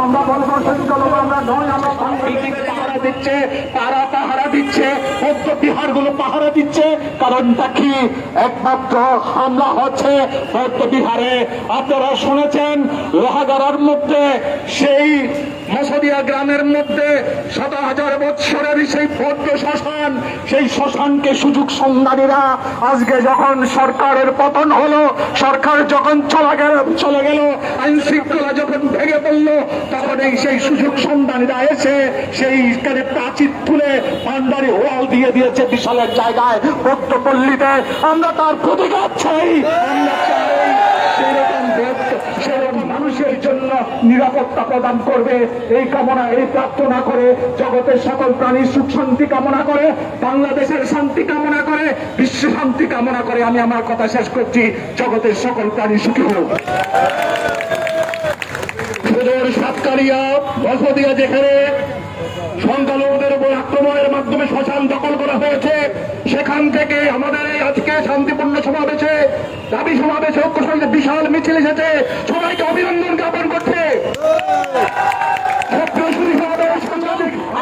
আমরা বলবো সংখ্যালঘু আমরা নয়, আমরা পাহারা দিচ্ছে, তারা পাহারা দিচ্ছে, বৌদ্ধ বিহার গুলো পাহারা দিচ্ছে। কারণটা কি? একমাত্র হামলা হচ্ছে বৌদ্ধ বিহারে। আপনারা শুনেছেন লোহাগাড়ার মধ্যে, সেই মসদিয়া গ্রামের মধ্যে ৭০০০ বৎসরের সেই বৌদ্ধ শ্মশান, সেই শ্মশানকে সুযোগ সন্ধানীরা আজকে যখন সরকারের পতন হলো, সরকার যখন চলে গেল, আইন শৃঙ্খলা যখন ভেঙে পড়লো, তখন এই সেই সুযোগ সন্ধানীরা এসে সেইখানে প্রাচীর তুলে ভান্ডারি ওয়াল দিয়ে দিয়েছে বিশালের জায়গায় বৌদ্ধ পল্লীতে। আমরা তার প্রতিবাদ চাই। আমরা চাই সেরকম মানুষের জন্য নিরাপত্তা প্রদান করবে, এই কামনা, এই প্রার্থনা করে, জগতের সকল প্রাণীর সুখ শান্তি কামনা করে, বাংলাদেশের শান্তি কামনা করে, বিশ্ব শান্তি কামনা করে আমি আমার কথা শেষ করছি। জগতের সকল প্রাণী সুখী হোক। সুদূর সাতকারিয়া বসদিয়া, যেখানে সংখ্যালঘুদের উপর আক্রমণের মাধ্যমে শ্মশান দখল করা হয়েছে, সেখান থেকে আমাদের এই আজকে শান্তিপূর্ণ সমাবেশে, দাবি সমাবেশে, ঐক্য সঙ্গে বিশাল মিছিল এসেছে। সবাইকে অভিনন্দন জ্ঞাপন করছে।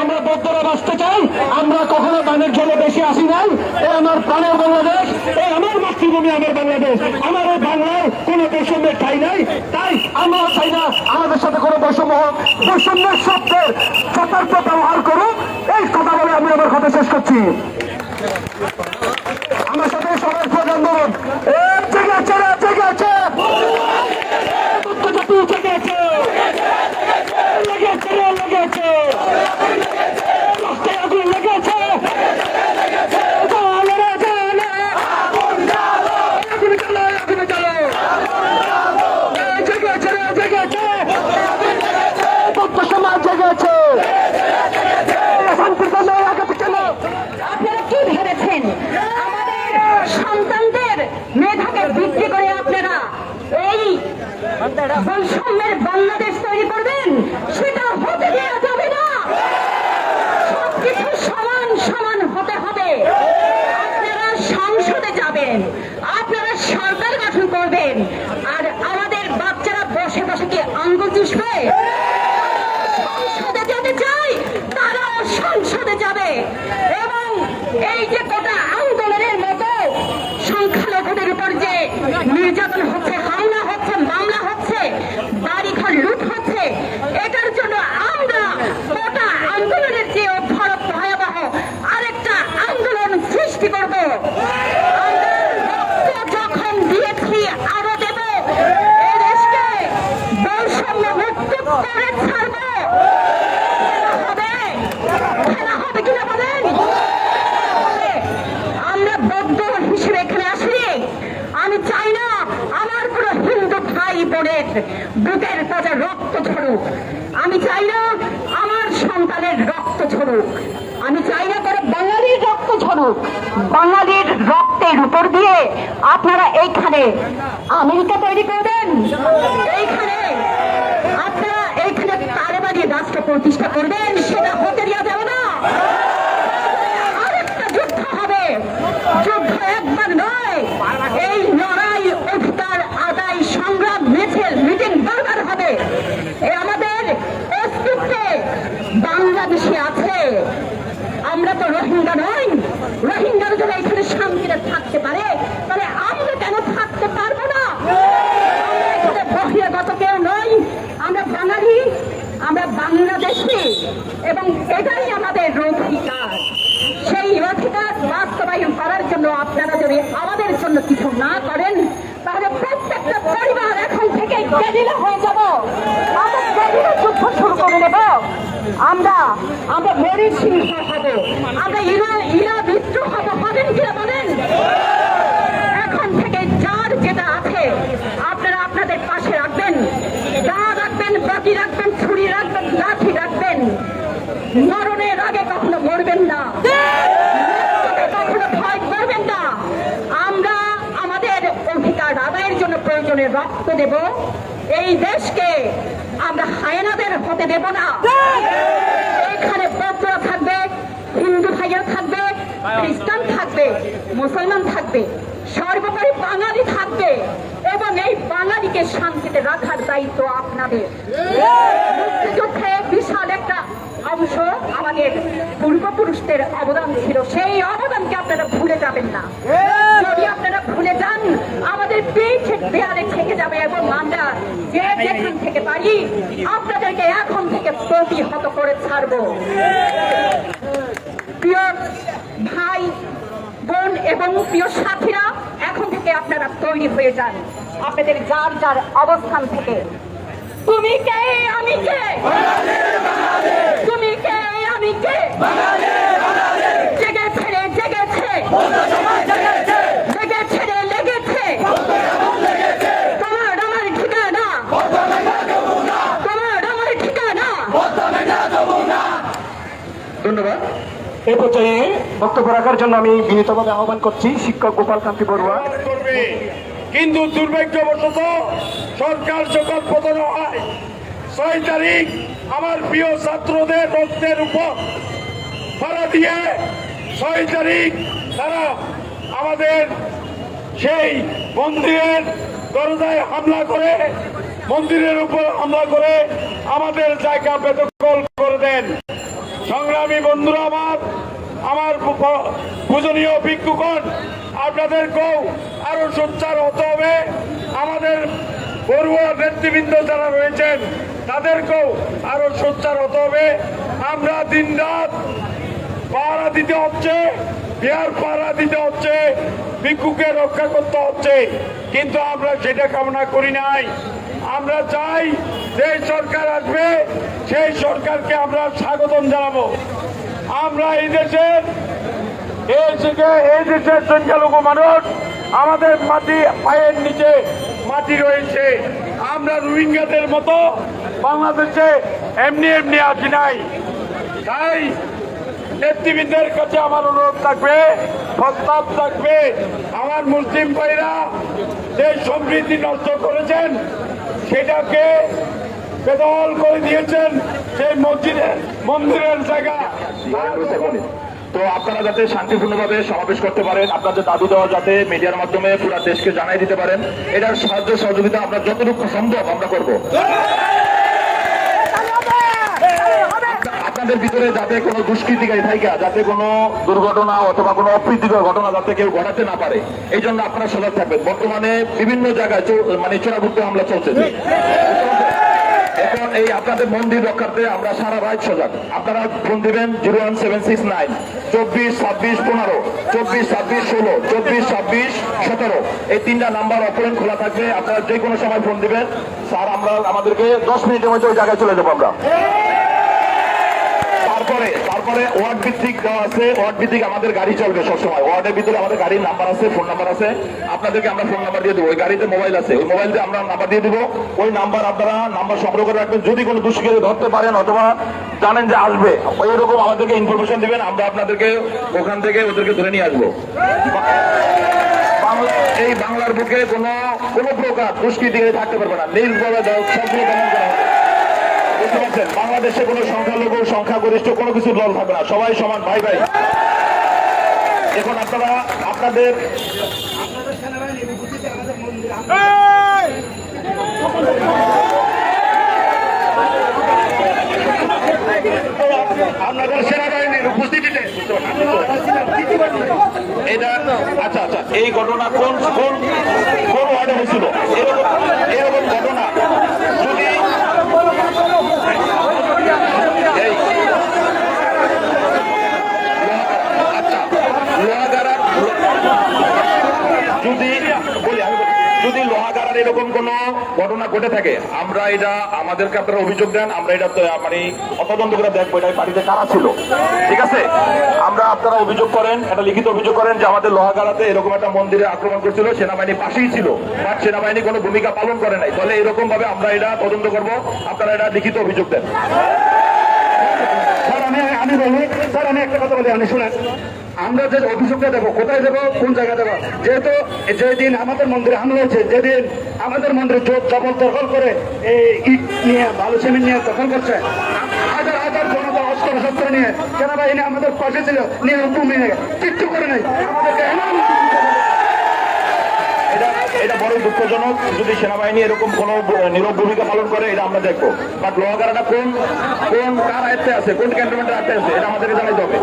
আমরা বৌদ্ধরা বাঁচতে চাই। আমরা কখনো দানের জন্য বেশি আসি নাই। এ আমার প্রাণের বাংলাদেশ, এ আমার মাতৃভূমি, আমার বাংলাদেশ। আমার এই বাংলায় কোনো বৈষম্যের ঠাই নাই। তাই আমরা চাই না আমাদের সাথে কোনো বৈষম্য হোক। বৈষম্যের শব্দের সতর্ক ব্যবহার করুন। এই কথা বলে আমি আমার কথা শেষ করছি। আমার সাথে সবাই প্রধান বলুন, জেগে আছে, জেগে আছে, বৈষম্যের বাংলাদেশ তৈরি করবেন, সেটা হতে দেওয়া যাবে না। সবকিছু সমান সমান হতে হবে। আপনারা সংসদে যাবেন, আপনারা সরকার গঠন করবেন, আর আমাদের বাচ্চারা বসে বসে কি আঙ্গুল চুষবে? সংসদে যেতে চাই, তারাও সংসদে যাবে। এবং এই যে গোটা আন্দোলনের মতো সংখ্যালঘুদের উপর যে নির্যাতন হচ্ছে, হামলা হচ্ছে, মামলা হচ্ছে, বাড়িঘর লুট হচ্ছে, এটার জন্য আমরা গোটা আন্দোলনের যে ভয়াবহ আরেকটা আন্দোলন সৃষ্টি করব। আমরা রক্ত যখন দিয়েছি, আরো দেব। এই দেশকে বৈষম্য মুক্ত করে ছাড়ব। খেলা হবে কিনা বলেন? আমরা বৌদ্ধ হিসেবে এখানে আসি। আমি চাই না আমার পুরো হিন্দু ভাই বোনের বুকের তাজা রক্ত ঝরুক। আমি চাই না আমার সন্তানের রক্ত ঝরুক। আমি চাই না করে বাঙালির রক্ত ঝরুক। বাঙালির রক্তের উপর দিয়ে আপনারা এইখানে আমেরিকা তৈরি করবেন, এইখানে আপনারা এইখানে তালেবানি রাষ্ট্র প্রতিষ্ঠা করবেন, সেটা হতে দেওয়া যাবে না। আরেকটা যুদ্ধ হবে। যুদ্ধ একবার নয়, এই লড়াই অধিকার বাংলাদেশি এবং এটাই আমাদের অধিকার। সেই অধিকার বাস্তবায়ন করার জন্য আপনারা যদি আমাদের জন্য কিছু না করেন, তাহলে প্রত্যেকটা পরিবার এখন থেকে গেরিলা হয়ে যাব। আমরা গেরিলা যুদ্ধ শুরু করে দেব। আমরা মরির সিংহ হব, আমরা ইরা বিদ্রোহ হবেন কিনা বলেন? এখন থেকে যার যেটা আছে আপনারা আপনাদের পাশে রাখবেন, দা রাখবেন, বাকি রাখবেন, ছুরি রাখবেন, লাঠি রাখবেন। মরণের আগে কখনো মরবেন না, মৃত্যুকে কখনো ভয় করবেন না। আমরা আমাদের অধিকার আদায়ের জন্য প্রয়োজনে রক্ত দেব। এই দেশকে আমরা হায়নাদের হতে দেব না। এখানে বৌদ্ধরা থাকবে, হিন্দু ভাইরা থাকবে, খ্রিস্টান থাকবে, মুসলমান থাকবে, সর্বোপরি বাঙালি থাকবে এবং এই বাঙালিকে শান্তিতে রাখার দায়িত্ব আপনাদের। মুক্তিযুদ্ধে বিশাল একটা অংশ আমাদের পূর্বপুরুষদের অবদান ছিল, সেই অবদানকে আপনারা ভুলে যাবেন না। যদি আপনারা ভুলে যান, আমাদের পিঠ দেয়ালে থেকে যাবে এবং আমরা যে যেখান থেকে পারি আপনাদেরকে এখন থেকে প্রতিহত করে ছাড়বো। প্রিয় ভাই বোন এবং প্রিয় সাথীরা, এখন থেকে আপনারা তৈরি হয়ে যান আপনাদের যার যার অবস্থান থেকে। তুমি কে, আমি কে? তুমি কে, আমি কে? জেগেছে রে, জেগেছে, লেগেছে রে, লেগেছে। তোমার আমার ঠিকানা, তোমার আমার ঠিকানা। ধন্যবাদ। এই পর্যায়ে বক্তব্য রাখার জন্য আমি বিনীতভাবে আহ্বান করছি শিক্ষক গোপাল কান্তি বড়ুয়া। কিন্তু দুর্ভাগ্যবশত সরকার যখন পতন হয় 6 তারিখ আমার প্রিয় ছাত্রদের রক্তের উপর ফাড়া দিয়ে 6 তারিখ তারা আমাদের সেই মন্দিরের দরজায় হামলা করে, মন্দিরের উপর হামলা করে আমাদের জায়গা বেদখল করে দেন। সংগ্রামী বন্ধুরা, আমার পূজনীয় ভিক্ষুগণ, আপনাদেরকেও আরো সোচ্চার হতে হবে। আমাদের বড়ুয়া নেতৃবৃন্দ যারা রয়েছেন তাদেরকেও আরো সোচ্চার হতে হবে। আমরা দিনরাত পাহারা দিতে হচ্ছে, বিহার পাহারা দিতে হচ্ছে, ভিক্ষুকে রক্ষা করতে হচ্ছে, কিন্তু আমরা সেটা কামনা করি নাই। আমরা চাই যে সরকার আসবে সেই সরকারকে আমরা স্বাগতম জানাবো। আমরা এই দেশের সংখ্যালঘু মানুষ, আমাদের মাটি পায়ের নিচে মাটি রয়েছে। আমরা রোহিঙ্গাদের মতো বাংলাদেশে এমনি এমনি আসি নাই। তাই নেতৃবৃন্দের কাছে আমার অনুরোধ থাকবে, প্রস্তাব থাকবে, আমার মুসলিম ভাইরা যে সমৃদ্ধি নষ্ট করেছেন সেটাকে বেদখল করে দিয়েছেন, সেই মন্দিরের জায়গা। তো আপনারা যাতে শান্তিপূর্ণভাবে সমাবেশ করতে পারেন, আপনাদের দাবি দেওয়া যাতে মিডিয়ার মাধ্যমে পুরো দেশকে জানাই দিতে পারেন, এটার সাহায্য সহযোগিতা আমরা যতটুকু সম্ভব আমরা করব। আপনাদের ভিতরে যাতে কোনো দুষ্কৃতিকারী থাকে, যাতে কোনো দুর্ঘটনা অথবা কোনো অপ্রীতিকর ঘটনা যাতে কেউ ঘটাতে না পারে, এই জন্য আপনারা সজাগ থাকবেন। বর্তমানে বিভিন্ন জায়গায় চোরাগুপ্ত হামলা চলছে। এখন এই আপনাদের মন্দির রক্ষার্থে আমরা সারা রাত সজাগ। আপনারা ফোন দিবেন 01769 24 26 15, 24 26 16, 24 26 17, এই 3টা নাম্বার অপরেন্ট খোলা থাকবে। আপনারা যে কোনো সময় ফোন দিবেন, স্যার আমরা আমাদেরকে 10 মিনিটের মধ্যে ওই জায়গায় চলে যাবো আমরা। তারপরে ওয়ার্ড ভিত্তিক দেওয়া আছে, ওয়ার্ড ভিত্তিক আমাদের গাড়ি চলবে সবসময়। ওয়ার্ডের ভিতরে আমাদের গাড়ির নাম্বার আছে, ফোন নাম্বার আছে, আপনাদেরকে আমরা ফোন নাম্বার দিয়ে দেবো। ওই গাড়িতে মোবাইল আছে, ওই মোবাইল দিয়ে আমরা নাম্বার দিয়ে দিব। ওই নাম্বার আপনারা নাম্বার সংগ্রহ করে রাখবেন। যদি কোনো দুষ্কৃতী ধরতে পারেন অথবা জানেন যে আসবে, ওইরকম আমাদেরকে ইনফরমেশন দিবেন, আমরা আপনাদেরকে ওখান থেকে ওদেরকে ধরে নিয়ে আসবো। এই বাংলার বুকে কোনো প্রকার দুষ্কৃতী থাকতে পারবে না, নির্ভয়ে সবগুলো দমন করা হবে। বুঝতে পারছেন? বাংলাদেশে কোনো সংখ্যালঘু সংখ্যাগরিষ্ঠ কোনো কিছু দল থাকবে না, সবাই সমান, ভাই ভাই। এখন আপনারা আপনাদের আপনাদের সেনাবাহিনীর উপস্থিতিতে এটা আচ্ছা আচ্ছা, এই ঘটনা কোন ওয়ার্ডে হয়েছিল? এরকম ঘটনা যদি যদি লোহাগাড়ার এরকম কোন ঘটনা ঘটে থাকে, আমরা এটা আমাদেরকে আপনারা অভিযোগ দেন, আমরা এটা মানে তদন্ত করে দেখবো এটা পার্টিতে কারা ছিল, ঠিক আছে? আমরা আপনারা অভিযোগ করেন, একটা লিখিত অভিযোগ করেন যে আমাদের লোহাগাড়াতে এরকম একটা মন্দিরে আক্রমণ করছিল, সেনাবাহিনী পাশেই ছিল, বাট সেনাবাহিনী কোনো ভূমিকা পালন করে নাই। তাহলে এরকম ভাবে আমরা এটা তদন্ত করব, আপনারা এটা লিখিত অভিযোগ দেন। স্যার আমি বলি, স্যার আমি একটা কথা বলি, আমি শুনেন, আমরা যে অভিযোগটা দেবো কোথায় দেবো, কোন জায়গায় দেবো? যেহেতু যেদিন আমাদের মন্দিরে হামলা হয়েছে, যেদিন আমাদের মন্দিরে জবল দখল করে এই ইট নিয়ে বালু সিমেন্ট নিয়ে দখল করছে, হাজার হাজার জনতা অস্ত্র শস্ত্র নিয়ে সেনাবাহিনী আমাদের পাশে ছিল, নিয়ে ভূমি নিয়ে কিচ্ছু করে নাই আমাদেরকে। এটা বড় দুঃখজনক। যদি সেনাবাহিনী এরকম কোন নীরব ভূমিকা পালন করে এটা আমরা দেখবো, বাট লোহাগাড়াটা কোন কোন কার আয়ত্তে আছে, কোন ক্যান্টনমেন্টের আয়ত্তে আছে, এটা আমাদেরকে জানাইতে হবে।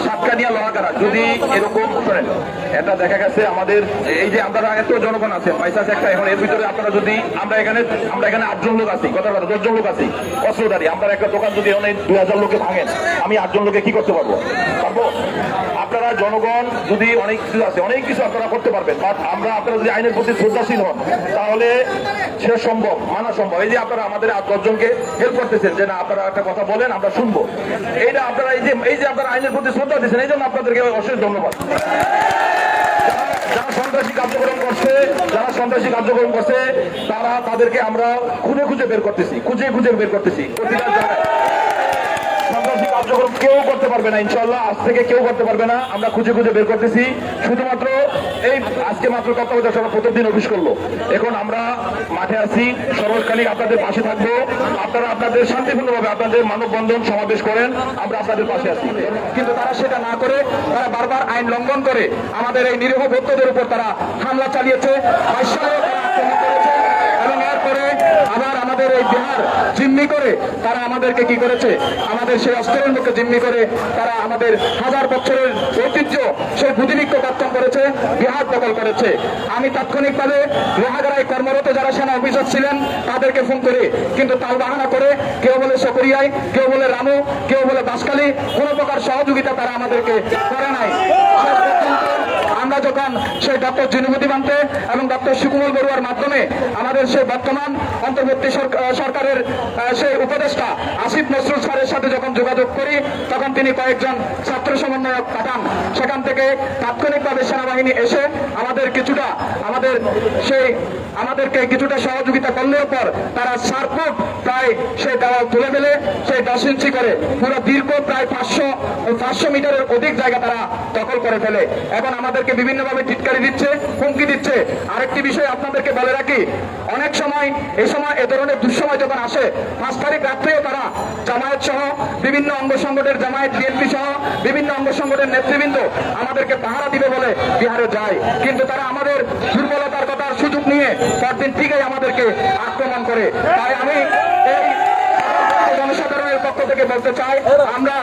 সাতকানিয়া লোহাগাড়া যদি এরকম করেন, এটা দেখা গেছে আমাদের এই যে আপনারা এত জনগণ আছে, পয়সা আছে একটা, এখন এর ভিতরে আপনারা যদি আমরা এখানে 8জন লোক আছি, কথা 10জন লোক আছি অস্ত্রধারী, আমরা একটা দোকান যদি অনেক 2000 লোকে ভাঙেন, আমি 8জন লোকে কি করতে পারবো? আপনারা জনগণ যদি অনেক কিছু আছে, অনেক কিছু আপনারা করতে পারবেন, বাট আমরা আপনারা যদি আইনের প্রতি শ্রদ্ধাশীল হন তাহলে সে সম্ভব, মানা সম্ভব। এই যে আপনারা আমাদের 8-10জনকে হেল্প করতেছেন যে না আপনারা একটা কথা বলেন আমরা শুনবো, এইটা আপনারা এই যে আপনারা আইনের প্রতি শ্রদ্ধা দিচ্ছেন, এই জন্য আপনাদেরকে অশেষ ধন্যবাদ। যারা সন্ত্রাসী কার্যক্রম করছে তারা তাদেরকে আমরা খুঁজে বের করতেছি, খুঁজে বের করতেছি প্রতিটা জায়গায়। সন্ত্রাসী কার্যক্রম কেউ করতে পারবে না, ইনশাল্লাহ আজ থেকে কেউ করতে পারবে না, আমরা খুঁজে বের করতেছি। শুধুমাত্র এই আজকে মাত্র তত্ত্বাবধায়ক সরকার প্রত্যেকদিন অফিস করলো, এখন আমরা মাঠে আছি, সর্বকালীন আপনাদের পাশে থাকবো। আপনারা আপনাদের শান্তিপূর্ণভাবে আপনাদের মানববন্ধন সমাবেশ করেন, আমরা আপনাদের পাশে আছি। কিন্তু তারা সেটা না করে তারা বারবার আইন লঙ্ঘন করে আমাদের এই নিরীহ ভক্তদের উপর তারা হামলা চালিয়েছে, আক্রমণ করেছে, এবং এরপরে আবার আমাদের এই বিহার জিম্মি করে তারা আমাদেরকে কি করেছে, আমাদের সেই অস্ত্রের মুখে জিম্মি করে তারা আমাদের হাজার বছরের ঐতিহ্য সেই বুদ্ধিবৃক্ষ কার্যক্রম করেছে, বিহার দখল করেছে। আমি তাৎক্ষণিকভাবে লোহাগাড়ায় কর্মরত যারা সেনা অফিসার ছিলেন তাদেরকে ফোন করে, কিন্তু তাল বাহানা করে কেউ বলে সকরিয়ায়, কেউ বলে রামু, কেউ বলে বাসকালী, কোন প্রকার সহযোগিতা তারা আমাদেরকে করে নাই। আমরা যখন সেই ডক্টর জিনুবুদ্দি বান্তে এবং ডক্টর সুকুমল বড়ুয়ার মাধ্যমে আমাদের সেই বর্তমান অন্তর্বর্তী সরকারের সেই উপদেষ্টা আসিফ নজরুল স্যারের সাথে যখন যোগাযোগ করি, তখন তিনি কয়েকজন ছাত্র সমন্বয়ক পাঠান। সেখান থেকে তাৎক্ষণিকভাবে সেনাবাহিনী এসে আমাদেরকে কিছুটা সহযোগিতা করলেও পর তারা 4 ফুট প্রায় সেই দেওয়াল তুলে ফেলে সেই 10 ইঞ্চি করে পুরো দীর্ঘ প্রায় 500 মিটারের অধিক জায়গা তারা দখল করে ফেলে। এখন আমাদেরকে বিভিন্নভাবে টিটকারি দিচ্ছে, হুমকি দিচ্ছে। আরেকটি বিষয় আপনাদেরকে বলে রাখি, অনেক সময় এই সময় এ ধরনের দুঃসময় যখন আসে, 5 তারিখ রাত্রেও তারা জামায়াত সহ বিভিন্ন অঙ্গ সংগঠনের, জামায়াত বিএনপি সহ বিভিন্ন অঙ্গ সংগঠনের নেতৃবৃন্দ আমাদেরকে পাহারা দিবে বলে বিহারে যায়, কিন্তু তারা আমাদের দুর্বলতার কথার সুযোগ নিয়ে পরদিন ঠিকই আমাদেরকে আক্রমণ করে। তাই আমি এই জনসাধারণের পক্ষ থেকে বলতে চাই, আমরা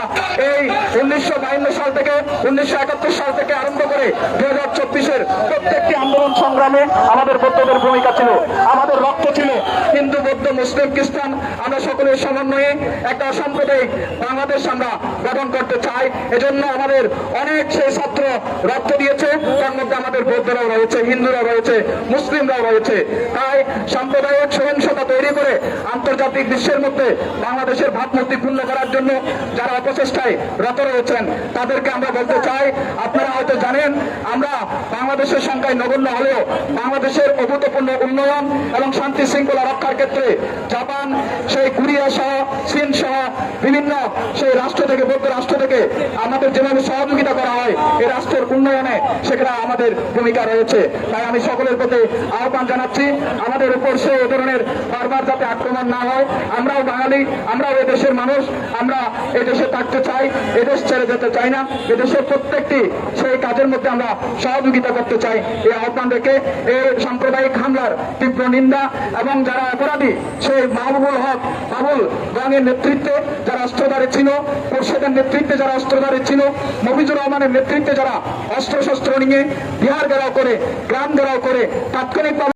এই 1952 সাল থেকে 1971 সাল থেকে আরম্ভ করে 2024-এর প্রত্যেকটি আন্দোলন সংগ্রামে আমাদের বৌদ্ধদের ভূমিকা ছিল, আমাদের রক্ত ছিল। হিন্দু, বৌদ্ধ, মুসলিম, খ্রিস্টান আমরা সকলের সমন্বয়ে একটা সাম্প্রদায়িক বাংলাদেশ আমরা গঠন করতে চাই। এজন্য আমাদের অনেক সেই ছাত্র রক্ত দিয়েছে, তার মধ্যে আমাদের বৌদ্ধরাও রয়েছে, হিন্দুরাও রয়েছে, মুসলিমরাও রয়েছে। তাই সাম্প্রদায়িক সহিংসতা তৈরি করে আন্তর্জাতিক বিশ্বের মধ্যে বাংলাদেশের ভাবমূর্তি পূর্ণ করার জন্য যারা অপচেষ্টায় রত রয়েছেন তাদেরকে আমরা বলতে চাই, আপনারা হয়তো জানেন আমরা বাংলাদেশের সংখ্যায় নগণ্য হলেও বাংলাদেশের অভূতপূর্ণ উন্নয়ন এবং শান্তি শৃঙ্খলা রক্ষার ক্ষেত্রে জাপান, সেই কোরিয়া সহ, চীন সহ বিভিন্ন সেই রাষ্ট্র থেকে, বৌদ্ধ রাষ্ট্র থেকে আমাদের যেভাবে সহযোগিতা করা হয় এই রাষ্ট্রের উন্নয়নে, সেখানে আমাদের ভূমিকা রয়েছে। তাই আমি সকলের প্রতি আহ্বান জানাচ্ছি, আমাদের উপর সে এ ধরনের বারবার যাতে আক্রমণ না হয়। আমরাও বাঙালি, আমরাও এদেশের মানুষ, আমরা এদেশে থাকতে চাই, এদেশ ছেড়ে যেতে চাই না। এদেশের প্রত্যেকটি সেই কাজের মধ্যে আমরা সহযোগিতা করতে চাই। এই আহ্বান রেখে এই সাম্প্রদায়িক হামলার তীব্র নিন্দা এবং যারা অপরাধী সেই মাহবুবুল হক বাবুল গঙের নেতৃত্বে যারা অস্ত্রধারী ছিল, খোরশেদের নেতৃত্বে যারা অস্ত্রধারী ছিল, মফিজুর রহমানের নেতৃত্বে যারা অস্ত্রশস্ত্র নিয়ে বিহার ঘেরাও করে, গ্রাম ঘেরাও করে তাৎক্ষণিকভাবে